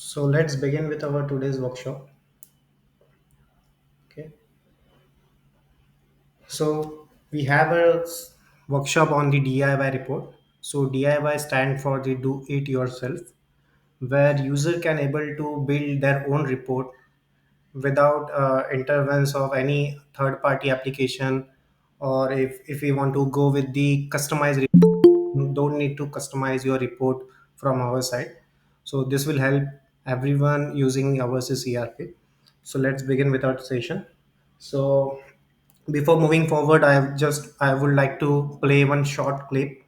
So let's begin with our today's workshop. Okay. So we have workshop on the DIY report. So DIY stand for the do it yourself, where user can able to build their own report without interference of any third party application, or if we want to go with the customized report, don't need to customize your report from our side. So this will help everyone using our ERP. So let's begin with our session. So before moving forward, I would like to play one short clip.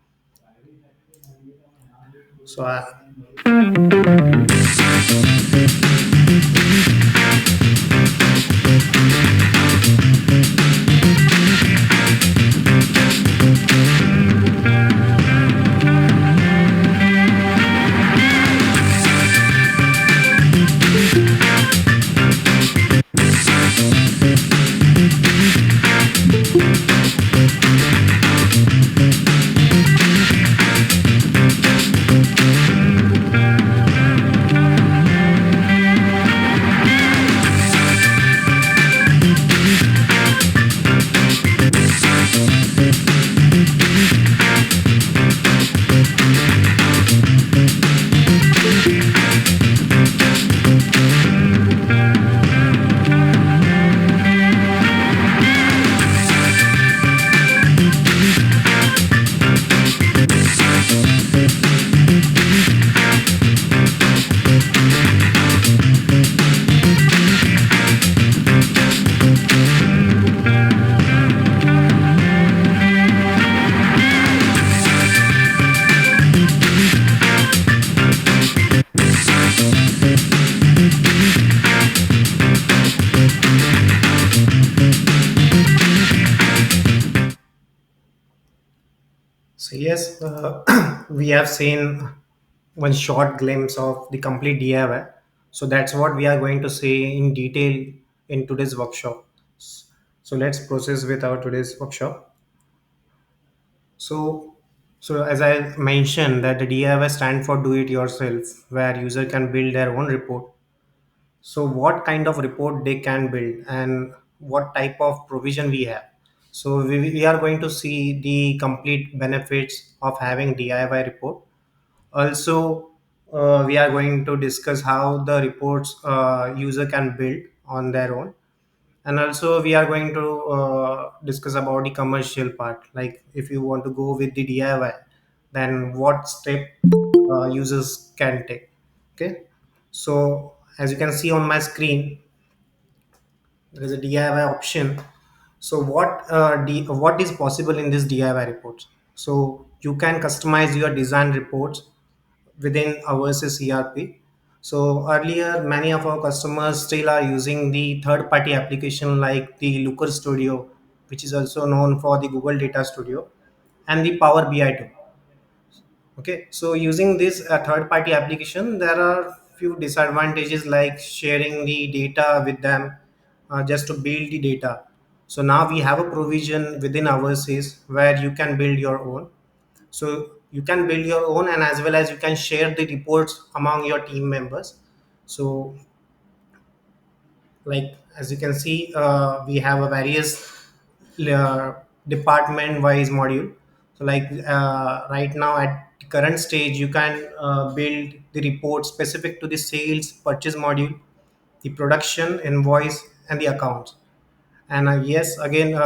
So yes, we have seen one short glimpse of the complete DIY. So that's what we are going to see in detail in today's workshop. So let's process with our today's workshop. So, so as I mentioned that the DIY stand for do it yourself, where user can build their own report. So what kind of report they can build and what type of provision we have. So we are going to see the complete benefits of having DIY report. Also, we are going to discuss how the reports user can build on their own, and also we are going to discuss about the commercial part. Like if you want to go with the DIY, then what step users can take. Okay, so as you can see on my screen, there is a DIY option. So what is possible in this DIY reports? So you can customize your design reports within OurSys ERP. So earlier, many of our customers still are using the third-party application like the Looker Studio, which is also known for the Google Data Studio, and the Power BI too. Okay, so using this third-party application, there are few disadvantages like sharing the data with them just to build the data. So now we have a provision within OurSys where you can build your own. So you can build your own, and as well as you can share the reports among your team members. So like as you can see, we have a various uh, department wise module. So like right now at the current stage, you can build the report specific to the sales purchase module, the production invoice, and the accounts. And yes, again,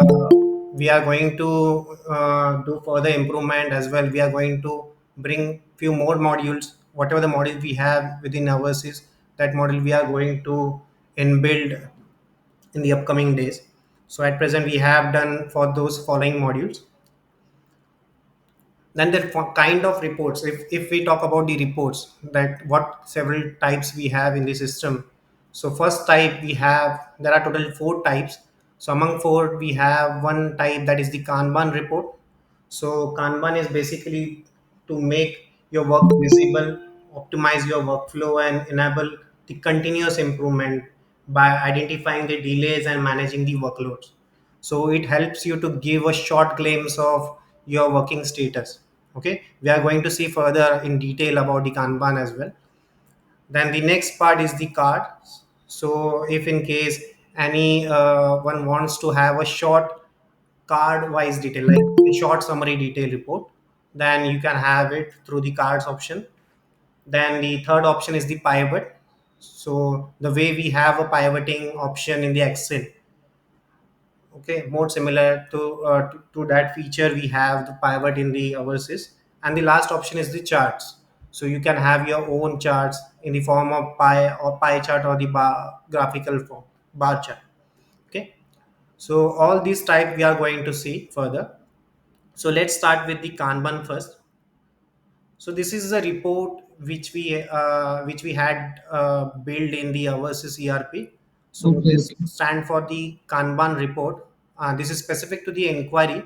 we are going to do further improvement as well. We are going to bring few more modules. Whatever the module we have within ours, that model we are going to inbuild in the upcoming days. So at present we have done for those following modules. Then the kind of reports, if we talk about the reports, that what several types we have in the system. So first type we have, there are total four types. So among four we have one type, that is the Kanban report. So Kanban is basically to make your work visible, optimize your workflow, and enable the continuous improvement by identifying the delays and managing the workloads. So it helps you to give a short glimpse of your working status. Okay, we are going to see further in detail about the Kanban as well. Then the next part is the card. So if in case any one wants to have a short card wise detail, like a short summary detail report, then you can have it through the cards option. Then the third option is the pivot. So the way we have a pivoting option in the Excel, okay, more similar to that feature, we have the pivot in the OurSys. And the last option is the charts. So you can have your own charts in the form of pie chart or the graphical form, bar chart. Okay. So all these type we are going to see further. So let's start with the Kanban first. So this is a report which we had built in the Oversys ERP. So Okay, this okay. stand for the Kanban report. This is specific to the inquiry.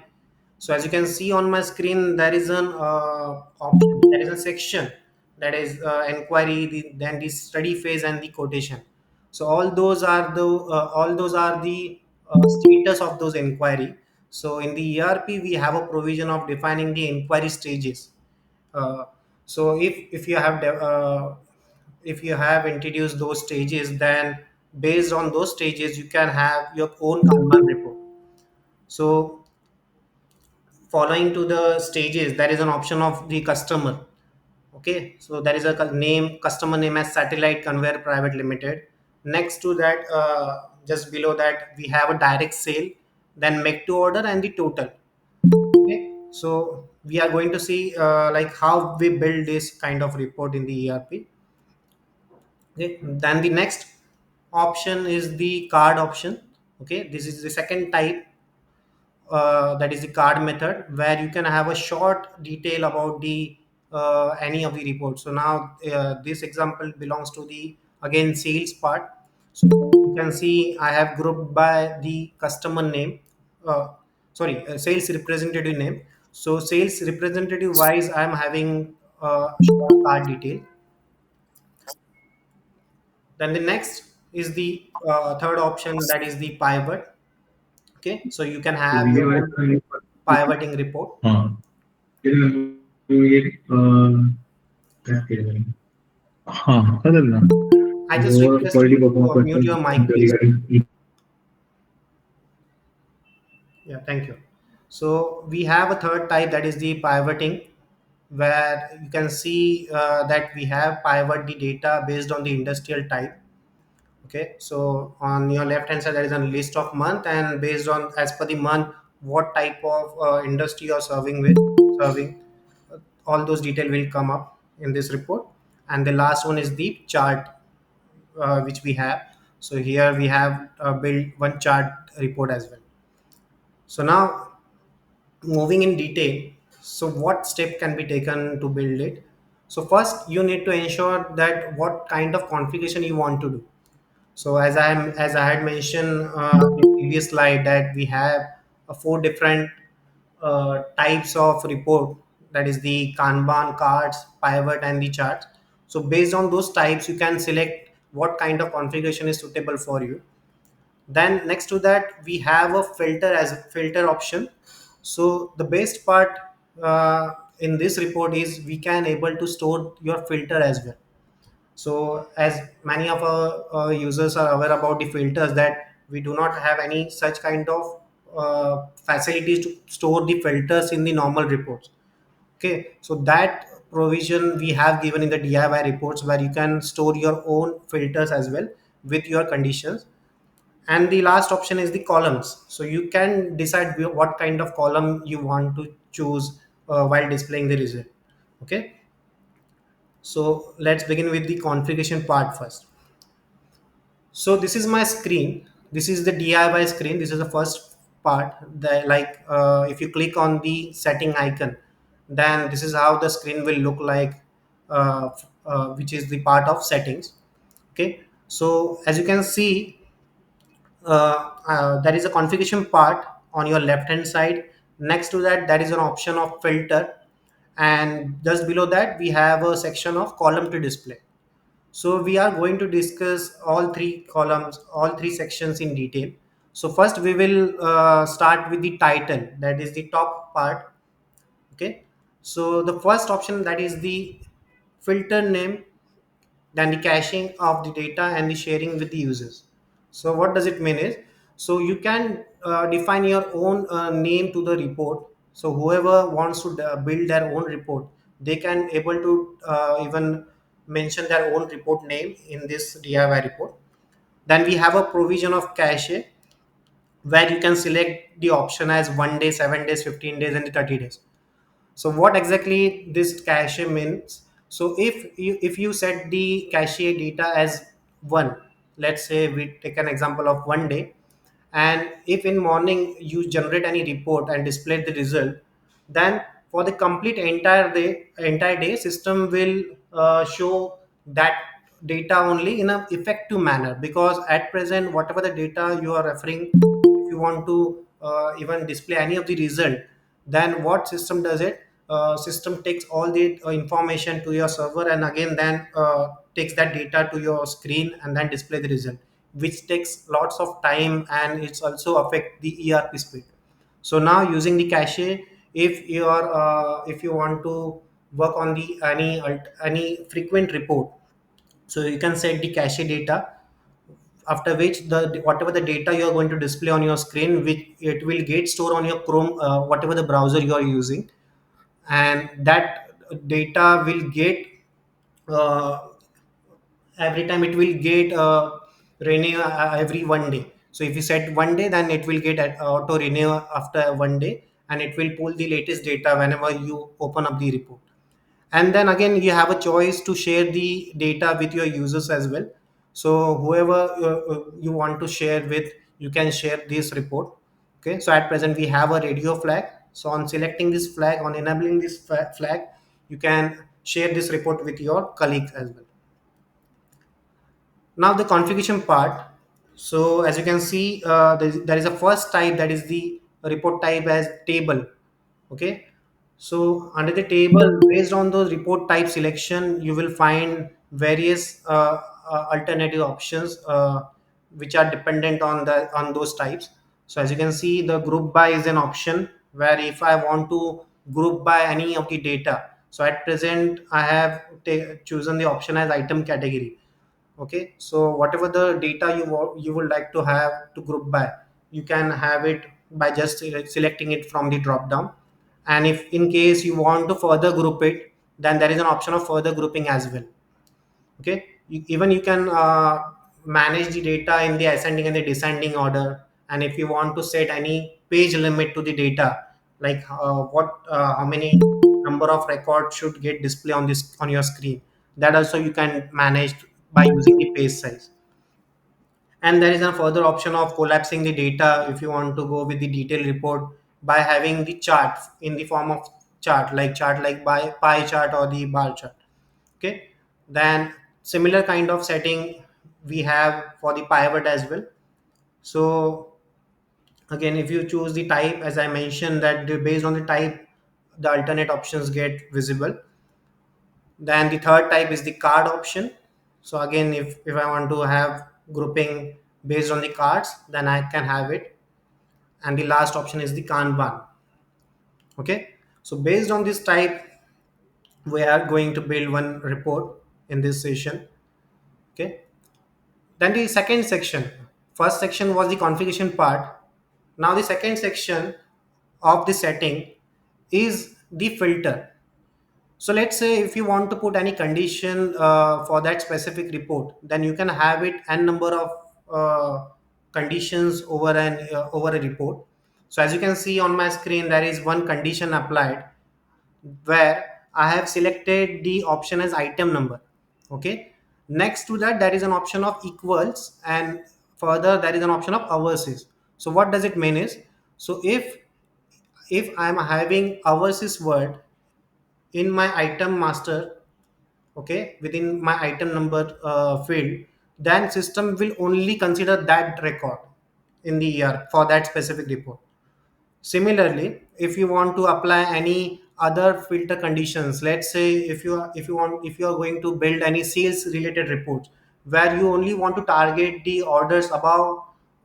So as you can see on my screen, there is an option, there is a section that is inquiry, then the study phase and the quotation. So all those are the status of those inquiry. So in the ERP, we have a provision of defining the inquiry stages. uh, so if you have introduced those stages, then based on those stages you can have your own Kanban report. So following to the stages, there is an option of the customer. Okay, so there is a customer name as Satellite Conveyor Private Limited. Next to that, just below that, we have a direct sale, then make to order and the total. Okay, so we are going to see like how we build this kind of report in the ERP. Okay, then the next option is the card option. Okay, this is the second type, that is the card method, where you can have a short detail about the any of the reports. So now this example belongs to the again sales part. So you can see I have grouped by the customer name, uh, sales representative name. So sales representative wise I am having short card detail. Then the next is the third option, that is the pivot. Okay, so you can have your own pivoting report. हाँ ये क्या कह रहे हैं? हाँ बदल ना I just overall request quality you to perform mute करते your mic, please. हैं Yeah, thank you. So we have a third type, that is the pivoting, where you can see that we have pivot the data based on the industrial type. Okay, so on your left hand side there is a list of month, and based on as per the month, what type of industry you're serving, all those detail will come up in this report. And the last one is the chart, which we have. So here we have built one chart report as well. So now moving in detail, so what step can be taken to build it? So first you need to ensure that what kind of configuration you want to do. So as I had mentioned in the previous slide, that we have four different types of report, that is the Kanban, cards, pivot and the charts. So based on those types you can select what kind of configuration is suitable for you. Then next to that we have a filter as a filter option. So the best part in this report is we can able to store your filter as well. So as many of our users are aware about the filters, that we do not have any such kind of facilities to store the filters in the normal reports. Okay, so that provision we have given in the DIY reports, where you can store your own filters as well with your conditions. And the last option is the columns. So you can decide what kind of column you want to choose while displaying the result. Okay, so let's begin with the configuration part first. So this is my screen, this is the DIY screen, this is the first part. Like if you click on the setting icon, then this is how the screen will look like, which is the part of settings. Okay, so as you can see, there is a configuration part on your left hand side. Next to that there is an option of filter, and just below that we have a section of column to display. So we are going to discuss all three columns, all three sections in detail. So first we will start with the title, that is the top part. Okay, so the first option, that is the filter name, then the caching of the data and the sharing with the users. So what does it mean is, so you can define your own name to the report. So whoever wants to build their own report, they can able to even mention their own report name in this DIY report. Then we have a provision of cache, where you can select the option as 1 day, 7 days, 15 days, and the 30 days. So what exactly this cache means? So if you set the cache data as one, let's say we take an example of 1 day, and if in morning you generate any report and display the result, then for the complete entire day system will show that data only in a effective manner, because at present whatever the data you are referring, if you want to even display any of the result, then what system does it, system takes all the information to your server, and again then takes that data to your screen and then display the result, which takes lots of time, and it's also affect the ERP speed. So now using the cache, if you want to work on the any frequent report, so you can set the cache data, after which the whatever the data you are going to display on your screen, which it will get stored on your Chrome, whatever the browser you are using, and that data will get uh, every time, it will get renew every 1 day. So if you set 1 day, then it will get auto renew after 1 day, and it will pull the latest data whenever you open up the report. And then again you have a choice to share the data with your users as well. So whoever you want to share with, you can share this report. Okay, so at present we have a radio flag. So on selecting this flag, on enabling this flag, you can share this report with your colleagues as well. Now the configuration part. So as you can see, there is a first type, that is the report type as table. Okay, so under the table, based on those report type selection, you will find various alternative options which are dependent on the on those types. So as you can see, the group by is an option, where if I want to group by any of the data, so at present I have chosen the option as item category. Okay, so whatever the data you would like to have to group by, you can have it by just selecting it from the drop down. And if in case you want to further group it, then there is an option of further grouping as well. Okay, even you can manage the data in the ascending and the descending order. And if you want to set any page limit to the data, like how many number of records should get display on this on your screen, that also you can manage by using the page size. And there is a further option of collapsing the data if you want to go with the detailed report, by having the chart in the form of chart like by pie chart or the bar chart. Okay, then similar kind of setting we have for the pivot as well. So again, if you choose the type, as I mentioned, that based on the type, the alternate options get visible. Then the third type is the card option. So again, if I want to have grouping based on the cards, then I can have it. And the last option is the Kanban. Okay, so based on this type, we are going to build one report in this session. Okay, then the second section. First section was the configuration part. Now the second section of the setting is the filter. So let's say if you want to put any condition for that specific report, then you can have it n number of conditions over a report. So as you can see on my screen, there is one condition applied, where I have selected the option as item number. Okay. Next to that, there is an option of equals, and further there is an option of OurSys. So what does it mean is, so if I'm having OurSys word in my item master, okay, within my item number field, then system will only consider that record in the year for that specific report. Similarly, if you want to apply any other filter conditions, let's say if you are going to build any sales related reports, where you only want to target the orders above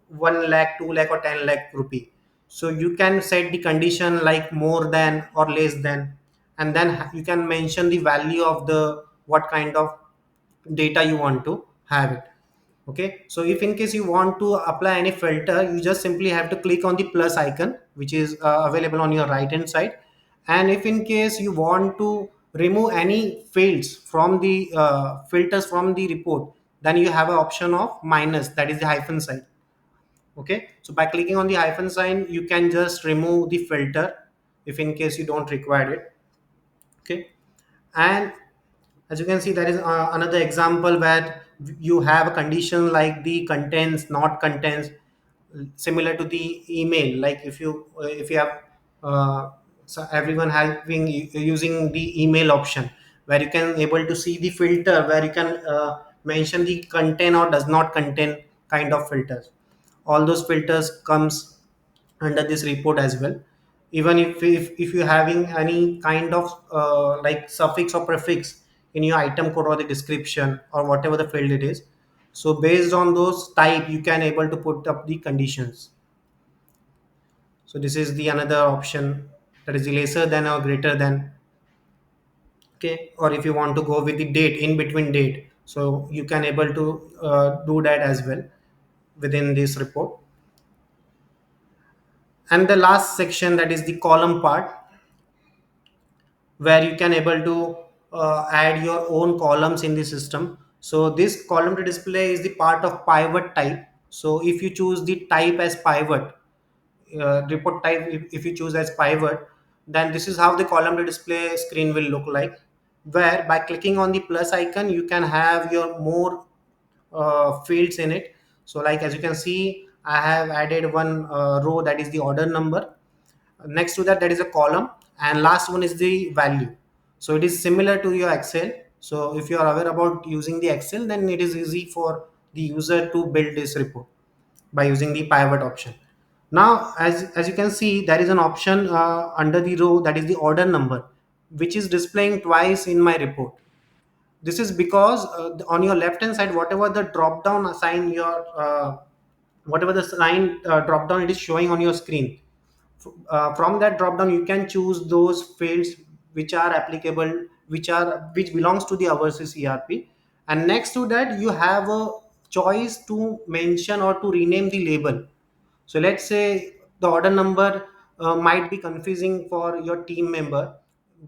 1 lakh, 2 lakh, or 10 lakh rupee, so you can set the condition like more than or less than, and then you can mention the value of the what kind of data you want to have it. Okay, so if in case you want to apply any filter, you just simply have to click on the plus icon, which is available on your right hand side. And if in case you want to remove any fields from the filters from the report, then you have an option of minus, that is the hyphen sign. Okay, so by clicking on the hyphen sign, you can just remove the filter if in case you don't require it. Okay, and as you can see, there is another example where you have a condition like the contents not contents, similar to the email. Like if you have so everyone having using the email option, where you can able to see the filter, where you can mention the contain or does not contain kind of filters. All those filters comes under this report as well. Even if you're having any kind of like suffix or prefix in your item code or the description or whatever the field it is, so based on those type you can able to put up the conditions. So this is the another option, that is the lesser than or greater than. Okay, or if you want to go with the date, in between date, so you can able to do that as well within this report. And the last section, that is the column part, where you can able to add your own columns in the system. So this column to display is the part of pivot type. So if you choose the type as pivot, report type, if you choose as pivot, then this is how the column to display screen will look like, where by clicking on the plus icon you can have your more fields in it. So like as you can see, I have added one row, that is the order number. Next to that, there is a column, and last one is the value. So it is similar to your excel. So if you are aware about using the excel, then it is easy for the user to build this report by using the pivot option. Now as you can see, there is an option under the row, that is the order number, which is displaying twice in my report. This is because on your left hand side, whatever the drop down assign your whatever the sign drop down it is showing on your screen, from that drop down you can choose those fields which are applicable, which belongs to the OurSys ERP. And next to that, you have a choice to mention or to rename the label. So let's say the order number might be confusing for your team member,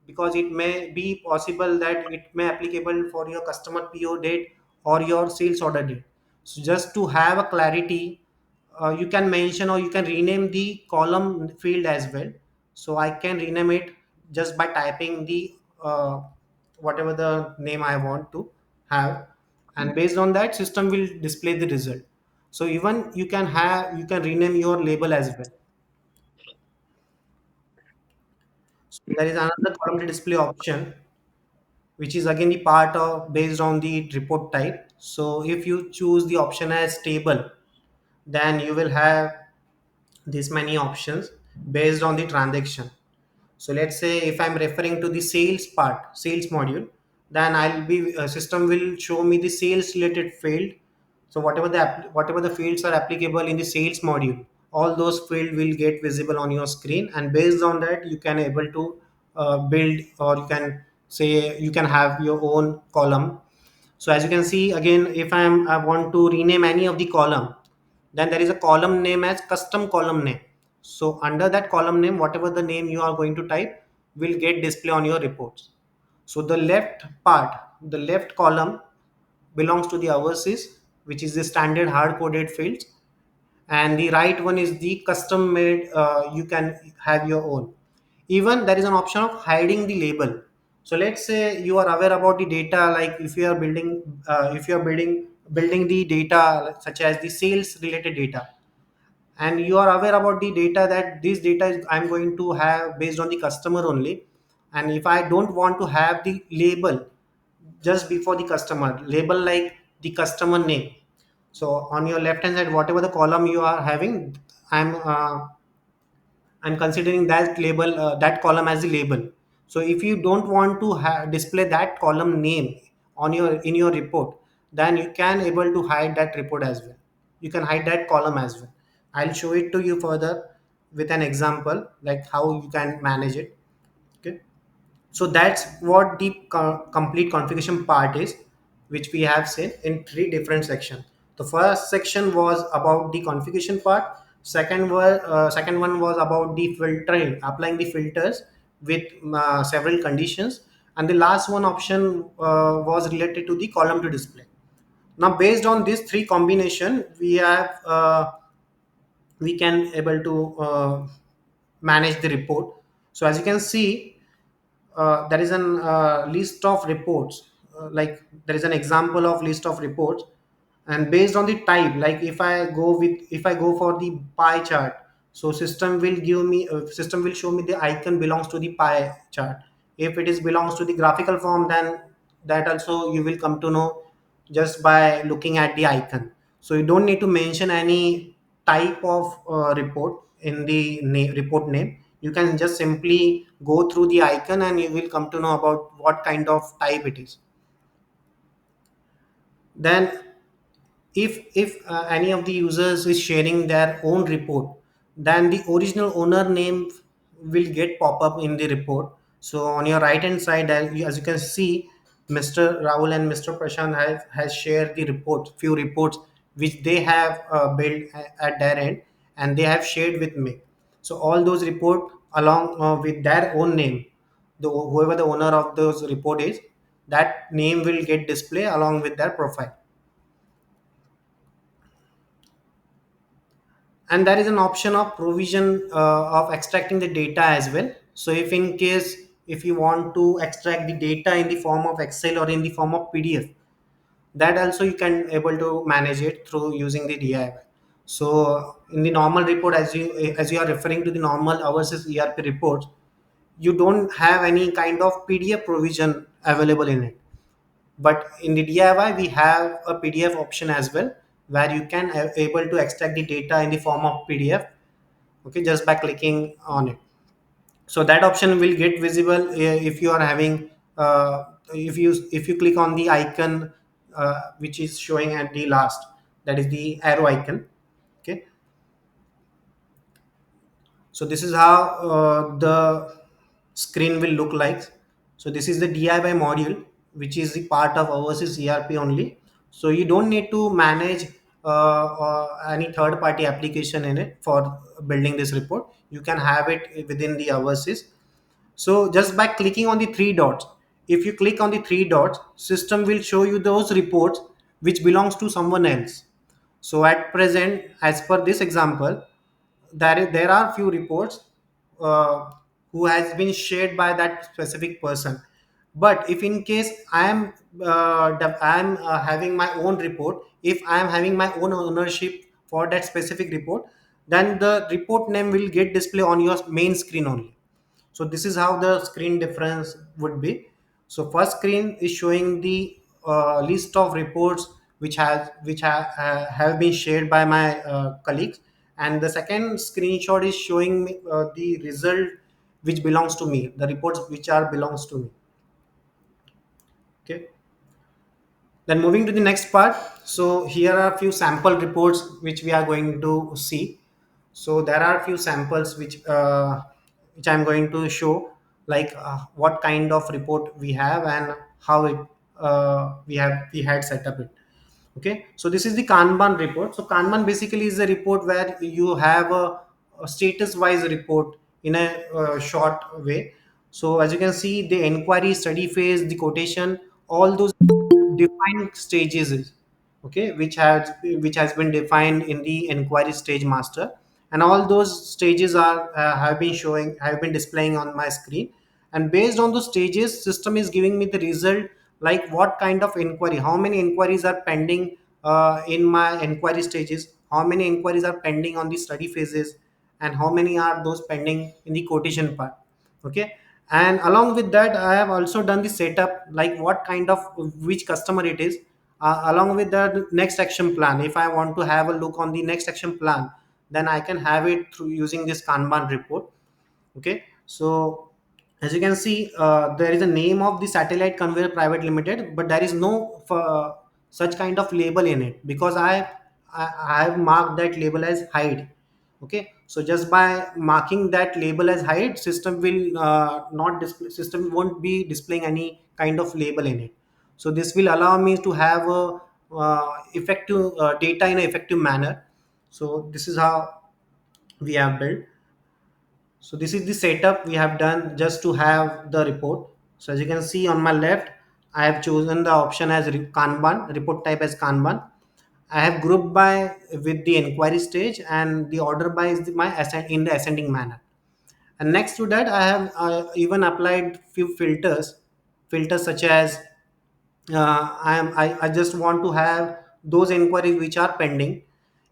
because it may be possible that it may applicable for your customer PO date or your sales order date. So just to have a clarity, you can mention or you can rename the column field as well. So I can rename it just by typing the whatever the name I want to have, and based on that system will display the result. So even you can rename your label as well. So there is another column to display option, which is again the part of based on the report type. So if you choose the option as table, then you will have this many options based on the transaction. So let's say if I'm referring to the sales part, sales module, then I'll be system will show me the sales related field. So whatever the fields are applicable in the sales module, all those field will get visible on your screen, and based on that you can able to build, or you can say you can have your own column. So as you can see, again, if I want to rename any of the column, then there is a column name as custom column name. So under that column name, whatever the name you are going to type will get display on your reports. So the left part, the left column belongs to the overseas, which is the standard hard coded fields, and the right one is the custom made. You can have your own. Even there is an option of hiding the label. So let's say you are aware about the data, like if you are building if you are building the data such as the sales related data, and you are aware about the data that this data is I'm going to have based on the customer only. And if I don't want to have the label just before the customer label, like the customer name, so on your left hand side, whatever the column you are having, i'm uh, I'm considering that label, that column as the label. So if you don't want to display that column name on your in your report, then you can able to hide that report as well. You can hide that column as well. I'll show it to you further with an example, like how you can manage it. Okay. So that's what the complete configuration part is, which we have seen in three different sections. The first section was about the configuration part. Second one was about the filtering, applying the filters with several conditions, and the last one option was related to the column to display. Now, based on these three combination, we can able to manage the report. So as you can see, there is an list of reports, like there is an example of list of reports, and based on the type, like if I go for the pie chart, so system will show me the icon belongs to the pie chart. If it is belongs to the graphical form, then that also you will come to know just by looking at the icon. So you don't need to mention any type of report in the report name. You can just simply go through the icon and you will come to know about what kind of type it is. Then if any of the users is sharing their own report, then the original owner name will get pop up in the report. So on your right hand side, as you can see, Mr. Rahul and Mr. Prashant has shared the report, few reports which they have built at their end, and they have shared with me. So all those report along with their own name, whoever the owner of those report is, that name will get display along with their profile. And there is an option of provision of extracting the data as well. So if in case, if you want to extract the data in the form of Excel or in the form of PDF, that also you can able to manage it through using the DIY. So in the normal report, as you are referring to the normal OurSys ERP reports, you don't have any kind of PDF provision available in it. But in the DIY, we have a PDF option as well, where you can able to extract the data in the form of PDF, okay, just by clicking on it. So that option will get visible if you are having if you click on the icon which is showing at the last, that is the arrow icon. Okay, so this is how the screen will look like. So this is the DIY module, which is the part of overseas ERP only. So you don't need to manage any third party application in it for building this report. You can have it within the overseas. So just by clicking on the three dots, if you click on the three dots, system will show you those reports which belongs to someone else. So at present, as per this example, there are few reports uh, who has been shared by that specific person. But if in case I am having my own report, if I am having my own ownership for that specific report, then the report name will get display on your main screen only. So this is how the screen difference would be. So first screen is showing the list of reports have been shared by my colleagues, and the second screenshot is showing me the result which belongs to me, the reports which are belongs to me. Okay, then moving to the next part. So here are a few sample reports which we are going to see. So there are a few samples which I'm going to show, like what kind of report we have and how it we had set up it. Okay, so this is the Kanban report. So Kanban basically is a report where you have a status wise report in a short way. So as you can see, the inquiry, study phase, the quotation, all those defined stages is, okay, which has been defined in the inquiry stage master, and all those stages are have been displaying on my screen. And based on those stages, system is giving me the result, like what kind of inquiry, how many inquiries are pending in my inquiry stages, how many inquiries are pending on the study phases, and how many are those pending in the quotation part. Okay, and along with that, I have also done the setup, like what kind of, which customer it is, along with the next action plan. If I want to have a look on the next action plan, then I can have it through using this Kanban report. Okay, so as you can see, there is a name of the satellite conveyor private limited, but there is no such kind of label in it, because I have marked that label as hide. Okay, so just by marking that label as hide, system will not display, system won't be displaying any kind of label in it. So this will allow me to have a effective data in an effective manner. So this is how we have built. So this is the setup we have done just to have the report. So as you can see on my left, I have chosen the option as Kanban, report type as Kanban. I have grouped by with the inquiry stage, and the order by is in the ascending manner. And next to that, I have even applied few filters such as I just want to have those inquiries which are pending.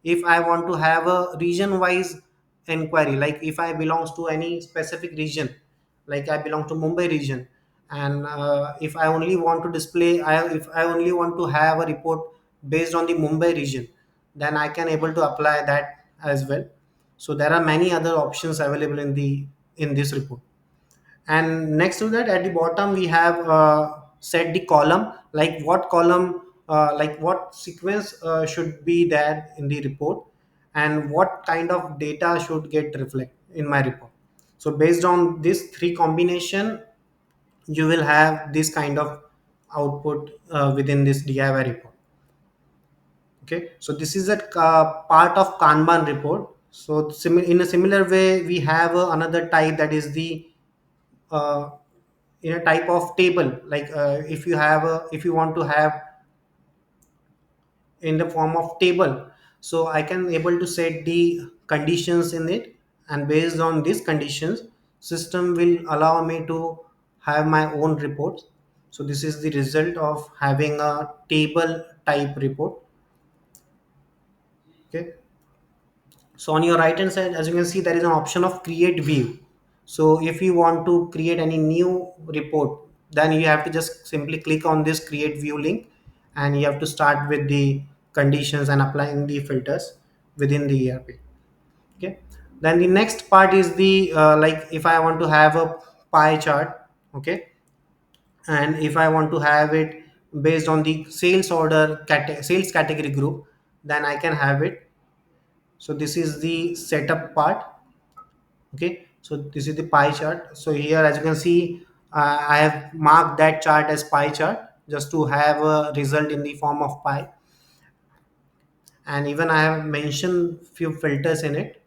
If I want to have a region wise inquiry, like if I belongs to any specific region, like I belong to Mumbai region, and if I only want to if I only want to have a report based on the Mumbai region, then I can able to apply that as well. So there are many other options available in this report. And next to that, at the bottom we have set the column, like what column, like what sequence should be there in the report, and what kind of data should get reflect in my report. So based on this three combination, you will have this kind of output within this DIY report. Okay, so this is a part of Kanban report. So in a similar way, we have another type, that is the uh, in a type of table. Like if you want to have in the form of table, so I can able to set the conditions in it, and based on these conditions, system will allow me to have my own reports. So this is the result of having a table type report. Okay, so on your right hand side, as you can see, there is an option of create view. So if you want to create any new report, then you have to just simply click on this create view link, and you have to start with the conditions and applying the filters within the ERP. Okay, then the next part is the like if I want to have a pie chart. Okay, and if I want to have it based on the sales category group, then I can have it. So this is the setup part. Okay, so this is the pie chart. So here, as you can see, I have marked that chart as pie chart just to have a result in the form of pie. And even I have mentioned few filters in it.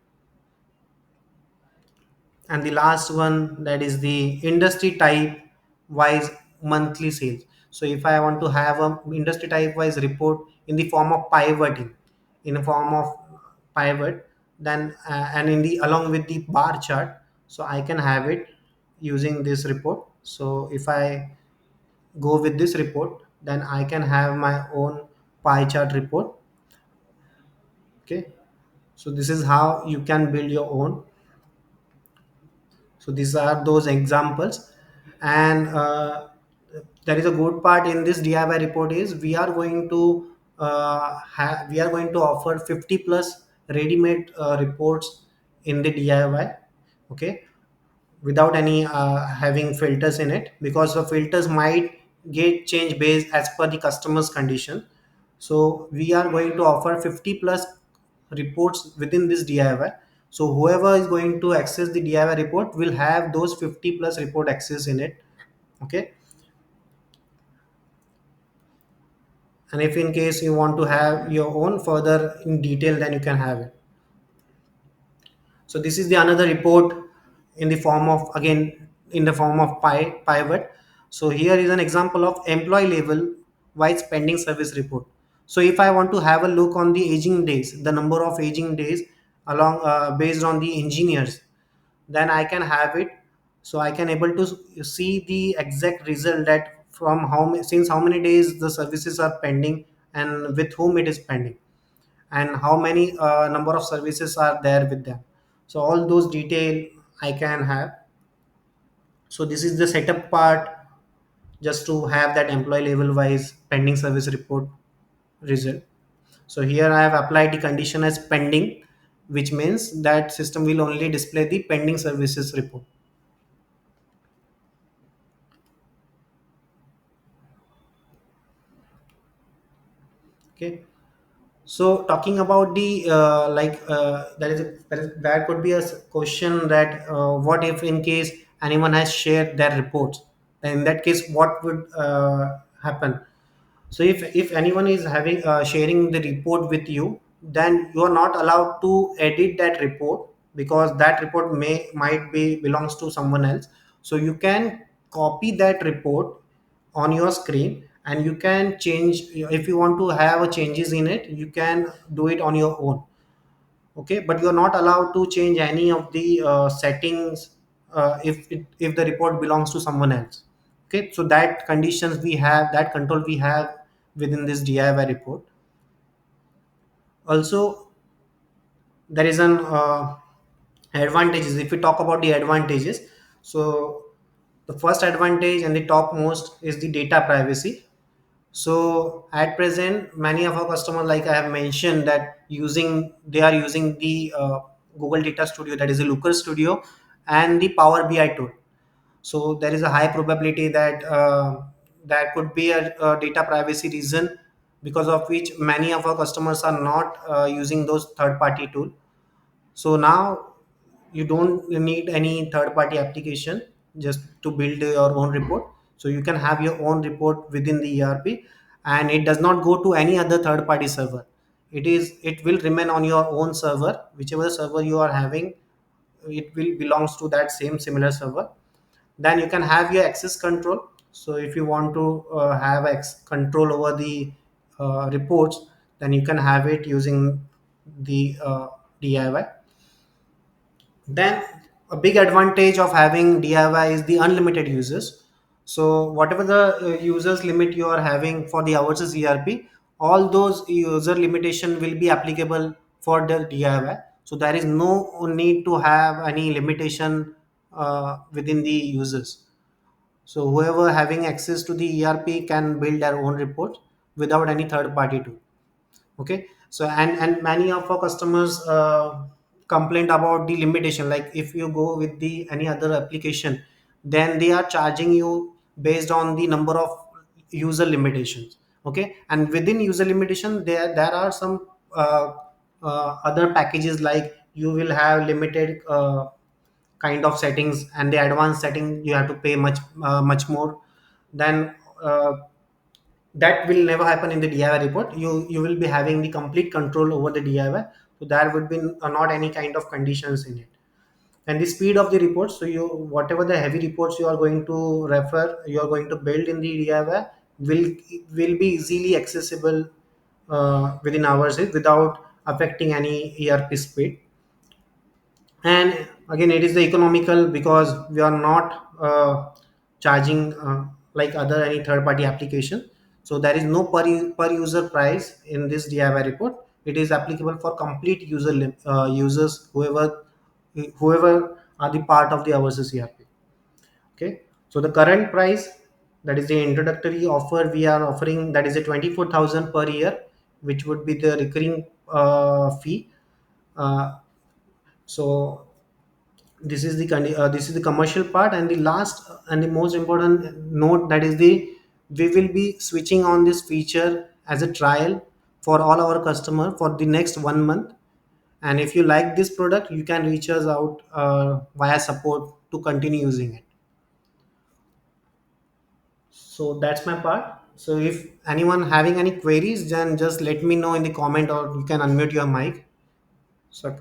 And the last one, that is the industry type wise monthly sales. So if I want to have a industry type wise report in the form of pivoting, in a form of pivot, then and in the along with the bar chart, so I can have it using this report. So if I go with this report, then I can have my own pie chart report. Okay, so this is how you can build your own. So these are those examples. And there is a good part in this DIY report is we are going to we are going to offer 50 plus ready-made reports in the DIY. Okay, without any having filters in it, because the filters might get changed based as per the customer's condition. So we are going to offer 50 plus reports within this DIY. So whoever is going to access the DIY report will have those 50 plus report access in it. Okay, and if in case you want to have your own further in detail, then you can have it. So this is the another report in the form of, again, in the form of pivot. So here is an example of employee level wise pending service report. So if I want to have a look on the aging days, the number of aging days along based on the engineers, then I can have it. So I can able to see the exact result, that from since how many days the services are pending, and with whom it is pending, and how many number of services are there with them. So all those detail I can have. So this is the setup part, just to have that employee level wise pending service report result. So here I have applied the condition as pending, which means that system will only display the pending services report. Okay, so talking about the there could be a question that what if in case anyone has shared their reports, then in that case what would happen. So if anyone is having sharing the report with you, then you are not allowed to edit that report, because that report might be belongs to someone else. So you can copy that report on your screen, and you can change. If you want to have a changes in it, you can do it on your own. Okay, but you're not allowed to change any of the settings if the report belongs to someone else. Okay, so that conditions we have, that control we have within this DIY report. Also, there is an advantages. If we talk about the advantages, so the first advantage and the topmost is the data privacy. So at present, many of our customers, like I have mentioned, that they are using the Google Data Studio, that is a Looker Studio, and the Power BI tool. So there is a high probability that there could be a data privacy reason, because of which many of our customers are not using those third party tool. So now you don't need any third party application just to build your own report. So you can have your own report within the ERP, and it does not go to any other third party server. It will remain on your own server, whichever server you are having. It will belongs to that same similar server. Then you can have your access control. So if you want to have control over the reports, then you can have it using the DIY. Then a big advantage of having DIY is the unlimited users. So whatever the users limit you are having for the hours ERP, all those user limitation will be applicable for the DIY. So there is no need to have any limitation within the users. So whoever having access to the ERP can build their own report without any third party tool. Okay, so and many of our customers complained about the limitation. Like if you go with the any other application, then they are charging you based on the number of user limitations. Okay, and within user limitation, there are some other packages, like you will have limited kind of settings, and the advanced setting you have to pay much more. Then that will never happen in the DIY report. You will be having the complete control over the DIY. So there would be not any kind of conditions in it. And the speed of the report, so you whatever the heavy reports you are going to refer, you are going to build in the DIY, will be easily accessible within hours without affecting any ERP speed. And again, it is the economical, because we are not charging like other any third party application. So there is no per user price in this DIY report. It is applicable for complete users, whoever are the part of the ourselves ERP. Okay, so the current price, that is the introductory offer we are offering, that is a 24,000 per year, which would be the recurring fee. So this is the commercial part. And the last and the most important note, that is the we will be switching on this feature as a trial for all our customer for the next 1 month. And if you like this product, you can reach us out via support to continue using it. So that's my part. So if anyone having any queries, then just let me know in the comment, or you can unmute your mic. So